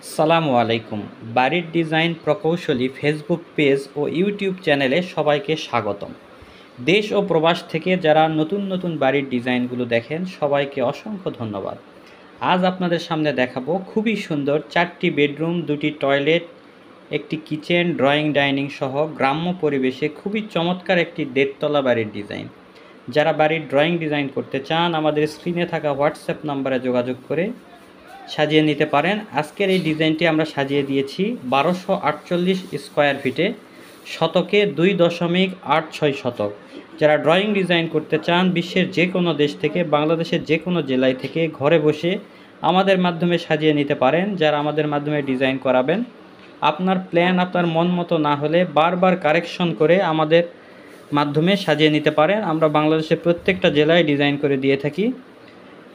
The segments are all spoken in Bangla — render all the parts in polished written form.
আসসালামু আলাইকুম। বাড়ির ডিজাইন প্রকৌশলী ফেসবুক পেজ ও ইউটিউব চ্যানেলে সবাইকে স্বাগতম। দেশ ও প্রবাস থেকে যারা নতুন নতুন বাড়ির ডিজাইনগুলো দেখেন সবাইকে অসংখ্য ধন্যবাদ। আজ আপনাদের সামনে দেখাবো খুবই সুন্দর 4টি বেডরুম, 2টি টয়লেট, একটি কিচেন, ড্রয়িং ডাইনিং সহ গ্রাম্য পরিবেশে খুবই চমৎকার একটি দেড়তলা বাড়ির ডিজাইন। যারা বাড়ির ড্রয়িং ডিজাইন করতে চান আমাদের স্ক্রিনে থাকা হোয়াটসঅ্যাপ নাম্বারে যোগাযোগ করে সাজিয়ে নিতে পারেন। আজকের এই ডিজাইনটি আমরা সাজিয়ে দিয়েছি 1248 স্কোয়ার ফিটে, শতকে 2.86 শতক। যারা ড্রয়িং ডিজাইন করতে চান বিশ্বের যে কোনো দেশ থেকে, বাংলাদেশের যে কোনো জেলায় থেকে ঘরে বসে আমাদের মাধ্যমে সাজিয়ে নিতে পারেন। যারা আমাদের মাধ্যমে ডিজাইন করাবেন, আপনার প্ল্যান আপনার মন মতো না হলে বারবার কারেকশন করে আমাদের মাধ্যমে সাজিয়ে নিতে পারেন। আমরা বাংলাদেশের প্রত্যেকটা জেলায় ডিজাইন করে দিয়ে থাকি।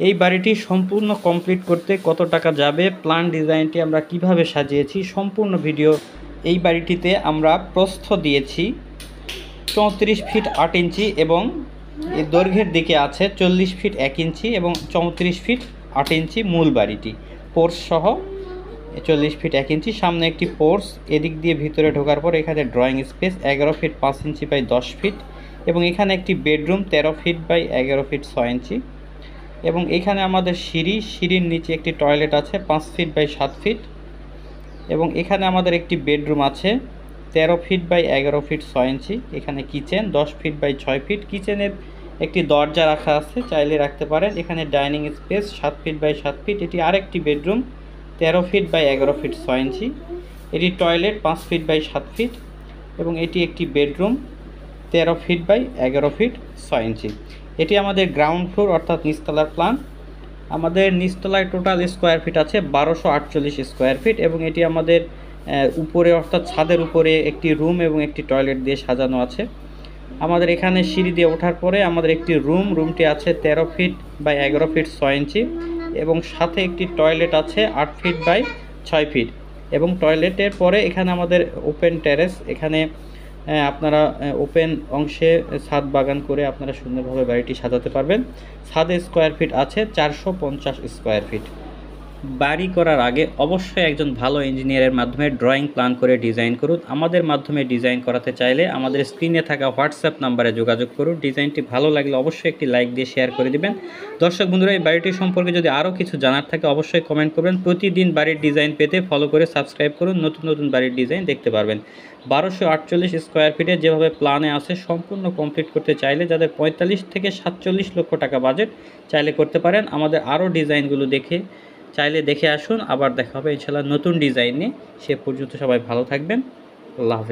এই বাড়িটি সম্পূর্ণ কমপ্লিট করতে কত টাকা যাবে, প্ল্যান ডিজাইনটি আমরা কিভাবে সাজিয়েছি, সম্পূর্ণ ভিডিও। এই বাড়িটিতে আমরা প্রস্থ দিয়েছি 34 ফিট 8 ইঞ্চি এবং এর দৈর্ঘ্যের দিকে আছে 40 ফিট 1 ইঞ্চি এবং 34 ফিট 8 ইঞ্চি মূল বাড়িটি পোর্স সহ 40 ফিট 1 ইঞ্চি। সামনে একটি পোর্স, এদিক দিয়ে ভিতরে ঢোকার পর এখানে drawing space 11 feet 5 inch by 10 feet এবং এখানে একটি bedroom 13 feet by 11 feet 6 inch এবং এখানে আমাদের সিঁড়ির নিচে একটি টয়লেট আছে 5 ফিট বাই 7 ফিট এবং এখানে আমাদের একটি বেডরুম আছে 13 ফিট বাই 11 ফিট 6 ইঞ্চি। এখানে কিচেন 10 ফিট বাই 6 ফিট, কিচেনের একটি দরজা রাখা আছে, চাইলে রাখতে পারেন। এখানে dining space 7 feet by 7 feet, এটি আরেকটি bedroom 13 feet by 11 feet 6 inch. এটি টয়লেট 5 ফিট বাই 7 ফিট এবং এটি একটি bedroom 13 feet by 11 feet 6 inch. এটি আমাদের গ্রাউন্ড ফ্লোর অর্থাৎ নিচতলার প্ল্যান। আমাদের নিচতলায় টোটাল স্কোয়ার ফিট আছে 1248 স্কোয়ার ফিট এবং এটি আমাদের উপরে অর্থাৎ ছাদের উপরে একটি রুম এবং একটি টয়লেট দিয়ে সাজানো আছে। আমাদের এখানে সিঁড়ি দিয়ে ওঠার পরে আমাদের একটি রুমটি আছে 13 ফিট বাই 11 ফিট 6 ইঞ্চি এবং সাথে একটি টয়লেট আছে 8 ফিট বাই 6 ফিট এবং টয়লেটের পরে এখানে আমাদের ওপেন টেরেস। এখানে আপনারা ওপেন অংশে ছাদ বাগান করে আপনারা সুন্দরভাবে বাড়িটি সাজাতে পারবেন। ছাদে স্কোয়ার ফিট আছে 450 স্কোয়ার ফিট। বাড়ি করার আগে অবশ্যই একজন ভালো ইঞ্জিনিয়ারের মাধ্যমে ড্রয়িং প্ল্যান করে ডিজাইন করুন। আমাদের মাধ্যমে ডিজাইন করাতে চাইলে আমাদের স্ক্রিনে থাকা হোয়াটসঅ্যাপ নাম্বারে যোগাযোগ করুন। ডিজাইনটি ভালো লাগলে অবশ্যই একটি লাইক দিয়ে শেয়ার করে দিবেন। দর্শক বন্ধুরা, এই বাড়িটি সম্পর্কে যদি আরও কিছু জানার থাকে অবশ্যই কমেন্ট করবেন। প্রতিদিন বাড়ির ডিজাইন পেতে ফলো করে সাবস্ক্রাইব করুন, নতুন নতুন বাড়ির ডিজাইন দেখতে পারবেন। 1248 স্কোয়ার ফিটে যেভাবে প্ল্যানে আছে সম্পূর্ণ কমপ্লিট করতে চাইলে, যাদের 45 থেকে 47 লক্ষ টাকা বাজেট, চাইলে করতে পারেন। আমাদের আরও ডিজাইনগুলো চাইলে দেখে আসুন। আবার দেখা হবে ইনশাআল্লাহ নতুন ডিজাইন নিয়ে। সে পর্যন্ত সবাই ভালো থাকবেন। আল্লাহ হাফেজ।